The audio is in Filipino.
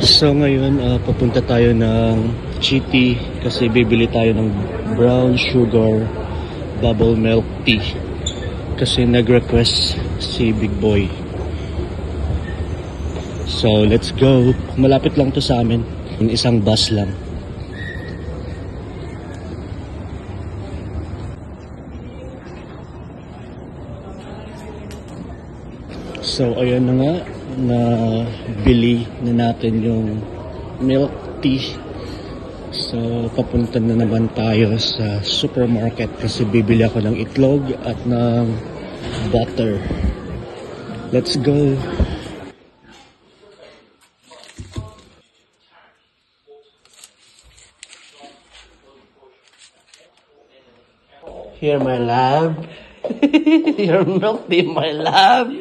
So ngayon, papunta tayo ng GT kasi bibili tayo ng brown sugar bubble milk tea. Kasi nag-request si Big Boy. So let's go. Malapit lang to sa amin. Isang bus lang. So ayan na nga, na bili na natin yung milk tea. So papunta na naman tayo sa supermarket kasi bibili ako ng itlog at ng butter. Let's go. Here my love. Your milk tea, my love.